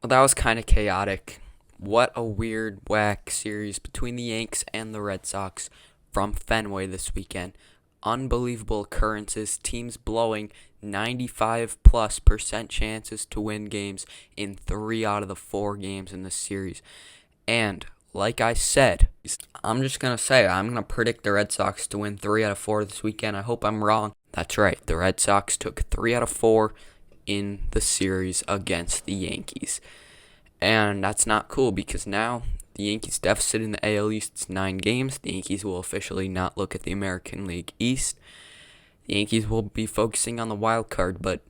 Well, that was kind of chaotic. What a weird, whack series between the Yanks and the Red Sox from Fenway this weekend. Unbelievable occurrences, teams blowing 95 plus percent chances to win games in 3 out of the 4 games in the series. And like I said, I'm just going to say I'm going to predict the Red Sox to win 3 out of 4 this weekend. I hope I'm wrong. That's right. The Red Sox took 3 out of 4 in the series against the Yankees. And that's not cool because now the Yankees' deficit in the AL East is 9 games. The Yankees will officially not look at the American League East. The Yankees will be focusing on the wild card, but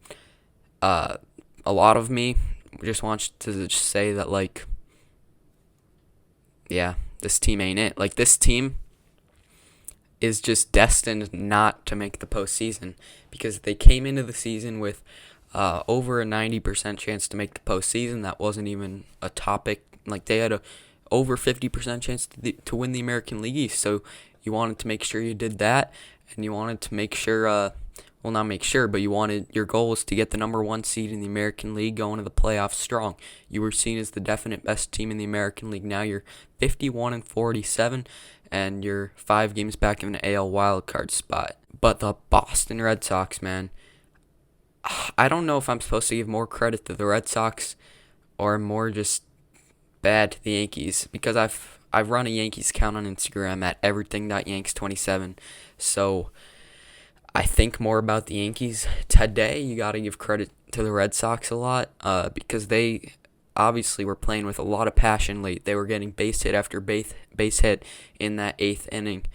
a lot of me just wants to just say that, like, yeah, this team ain't it. Like, this team is just destined not to make the postseason because they came into the season with over a 90% chance to make the postseason. That wasn't even a topic. Like, they had a over 50% chance to win the American League East. So you wanted to make sure you did that, and you wanted to make sure, well, not make sure, but your goal was to get the number 1 seed in the American League going to the playoffs strong. You were seen as the definite best team in the American League. Now you're 51-47, and you're 5 games back of an AL wildcard spot. But the Boston Red Sox, man, I don't know if I'm supposed to give more credit to the Red Sox or more just bad to the Yankees because I've run a Yankees account on Instagram at everything.yanks27. So I think more about the Yankees today. You got to give credit to the Red Sox a lot because they obviously were playing with a lot of passion late. They were getting base hit after base hit in that 8th inning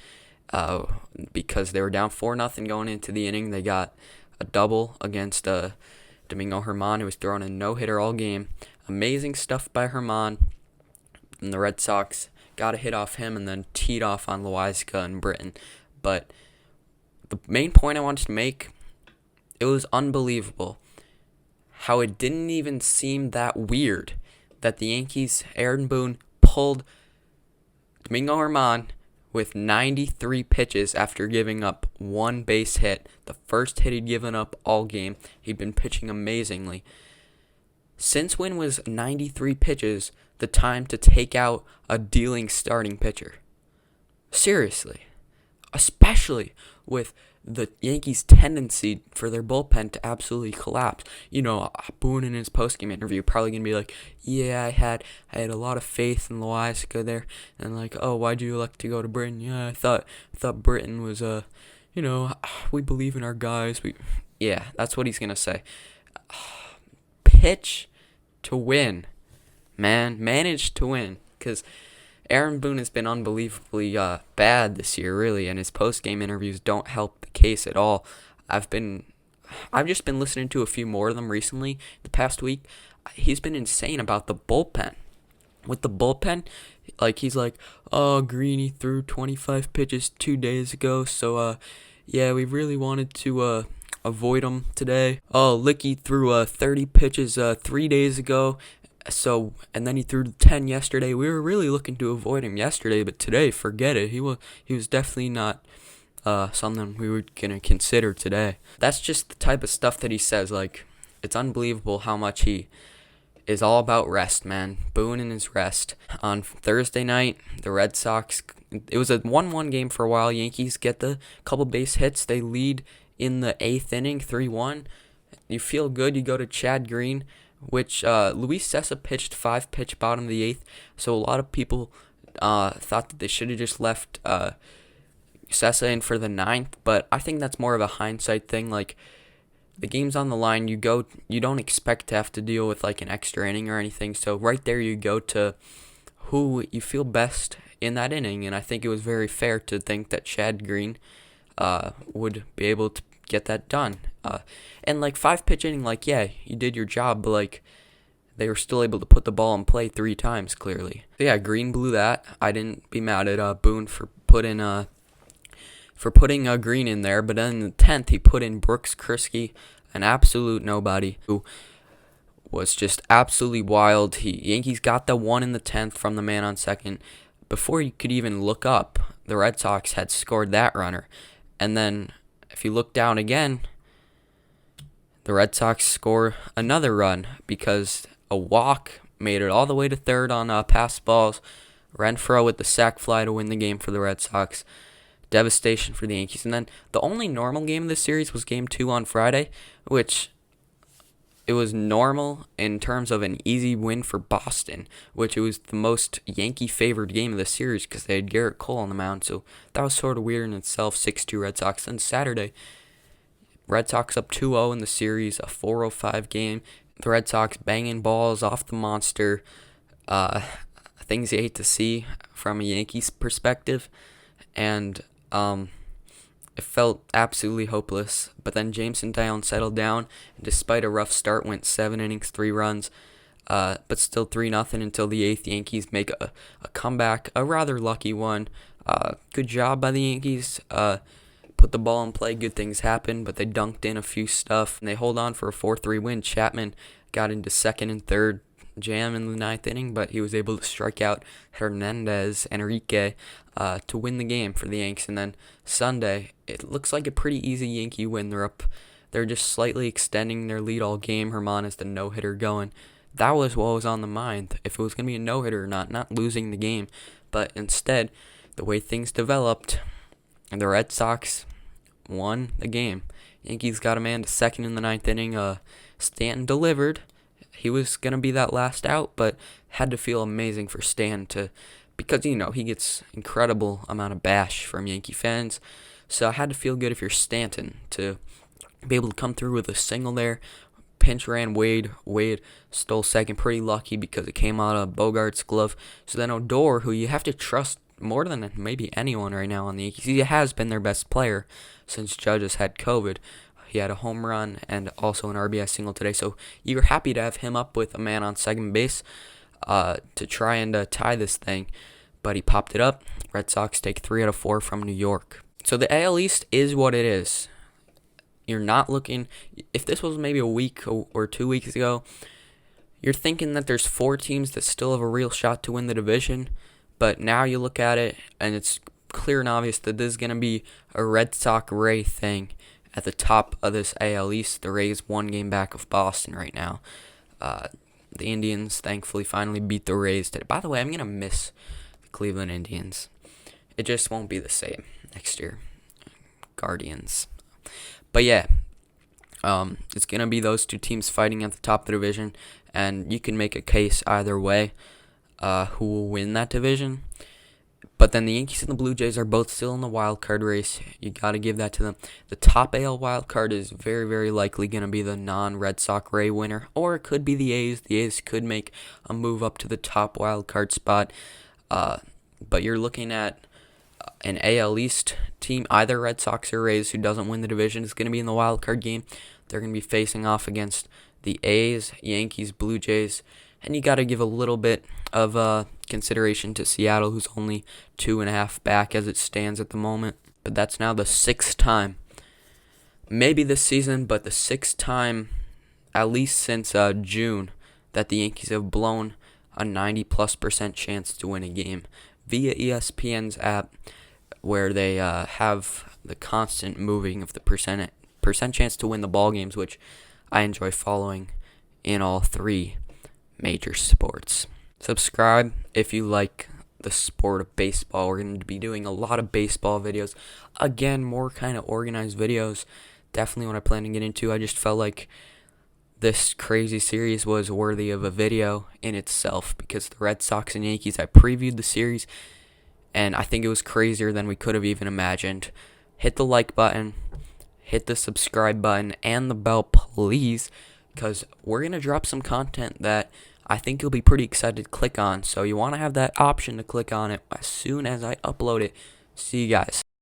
because they were down 4-0 going into the inning. They got a double against Domingo Germán, who was throwing a no-hitter all game. Amazing stuff by Germán. And the Red Sox got a hit off him and then teed off on Loizaga and Britton. But the main point I wanted to make, it was unbelievable how it didn't even seem that weird that the Yankees, Aaron Boone, pulled Domingo Germán with 93 pitches after giving up 1 base hit. The first hit he'd given up all game. He'd been pitching amazingly. Since when was 93 pitches the time to take out a dealing starting pitcher? Seriously. Especially with the Yankees' tendency for their bullpen to absolutely collapse. You know, Boone in his postgame interview probably gonna be like, "Yeah, I had a lot of faith in Loizaga there," and like, "Oh, why'd you elect to go to Britton?" "Yeah, I thought Britton was we believe in our guys." Yeah, that's what he's gonna say. Pitch to win, man. Manage to win, because Aaron Boone has been unbelievably bad this year, really, and his post-game interviews don't help the case at all. I've just been listening to a few more of them recently, the past week. He's been insane about the bullpen. With the bullpen, like, he's like, "Oh, Greeny threw 25 pitches 2 days ago, so yeah, we really wanted to avoid him today. Oh, Licky threw 30 pitches 3 days ago. And then he threw 10 yesterday. We were really looking to avoid him yesterday, but today, forget it. He was definitely not something we were gonna consider today." That's just the type of stuff that he says. Like, it's unbelievable how much he is all about rest, man. Boone and his rest. On Thursday night, the Red Sox, it was a 1-1 game for a while. Yankees get the couple base hits. They lead in the 8th inning, 3-1. You feel good. You go to Chad Green, which Luis Cessa pitched 5-pitch bottom of the 8th, so a lot of people thought that they should have just left Cessa in for the 9th, but I think that's more of a hindsight thing. Like, the game's on the line, you don't expect to have to deal with like an extra inning or anything, so right there you go to who you feel best in that inning, and I think it was very fair to think that Chad Green would be able to get that done. And like 5-pitch inning, like, yeah, you did your job, but like they were still able to put the ball in play 3 times clearly. So yeah, Green blew that. I didn't be mad at Boone for putting Green in there, but then in the 10th he put in Brooks Kriske, an absolute nobody who was just absolutely wild. Yankees got the 1 in the 10th from the man on second. Before you could even look up, the Red Sox had scored that runner. And then if you look down again, the Red Sox score another run because a walk made it all the way to third on pass balls. Renfroe with the sac fly to win the game for the Red Sox. Devastation for the Yankees. And then the only normal game of this series was Game 2 on Friday, which it was normal in terms of an easy win for Boston, which it was the most Yankee-favored game of the series because they had Gerrit Cole on the mound. So that was sort of weird in itself, 6-2 Red Sox. Then Saturday, Red Sox up 2-0 in the series, a 4:05 game. The Red Sox banging balls off the monster. Things you hate to see from a Yankees perspective. And it felt absolutely hopeless. But then Jameson Taillon settled down, and despite a rough start, went 7 innings, 3 runs. But still 3-0 until the 8th. Yankees make a comeback, a rather lucky one. Good job by the Yankees. Put the ball in play, good things happen, but they dunked in a few stuff, and they hold on for a 4-3 win. Chapman got into second and third jam in the 9th inning, but he was able to strike out Enrique to win the game for the Yanks. And then Sunday, it looks like a pretty easy Yankee win. They're just slightly extending their lead all game. Herman is the no-hitter going. That was what was on the mind, if it was going to be a no-hitter or not losing the game. But instead, the way things developed, the Red Sox won the game. Yankees got a man to second in the 9th inning. Stanton delivered. He was going to be that last out, but had to feel amazing for Stan because, he gets incredible amount of bash from Yankee fans. So I had to feel good if you're Stanton to be able to come through with a single there. Pinch ran Wade. Wade stole second, pretty lucky because it came out of Bogart's glove. So then Odor, who you have to trust more than maybe anyone right now on the Yankees, he has been their best player since Judge has had COVID. He had a home run and also an RBI single today, so you were happy to have him up with a man on second base to try and tie this thing. But he popped it up. Red Sox take 3 out of 4 from New York. So the AL East is what it is. You're not looking... If this was maybe a week or 2 weeks ago, you're thinking that there's 4 teams that still have a real shot to win the division. But now you look at it, and it's clear and obvious that this is going to be a Red Sox-Ray thing at the top of this AL East. The Rays 1 game back of Boston right now. The Indians, thankfully, finally beat the Rays today. By the way, I'm going to miss the Cleveland Indians. It just won't be the same next year. Guardians. But yeah, it's going to be those 2 teams fighting at the top of the division, and you can make a case either way who will win that division. But then the Yankees and the Blue Jays are both still in the wild card race. You got to give that to them. The top AL wild card is very, very likely going to be the non-Red Sox-Ray winner, or it could be the A's. The A's could make a move up to the top wild card spot. But you're looking at an AL East team, either Red Sox or Rays, who doesn't win the division is going to be in the wild card game. They're going to be facing off against the A's, Yankees, Blue Jays, and you got to give a little bit of consideration to Seattle, who's only 2.5 back as it stands at the moment. But that's now the 6th time, maybe this season, but the 6th time, at least since June, that the Yankees have blown a 90+% chance to win a game via ESPN's app, where they have the constant moving of the percent chance to win the ball games, which I enjoy following in all 3 major sports. Subscribe if you like the sport of baseball. We're going to be doing a lot of baseball videos. Again, more kind of organized videos. Definitely what I plan to get into. I just felt like this crazy series was worthy of a video in itself because the Red Sox and Yankees, I previewed the series, and I think it was crazier than we could have even imagined. Hit the like button, hit the subscribe button, and the bell, please, because we're going to drop some content that I think you'll be pretty excited to click on. So you want to have that option to click on it as soon as I upload it. See you guys.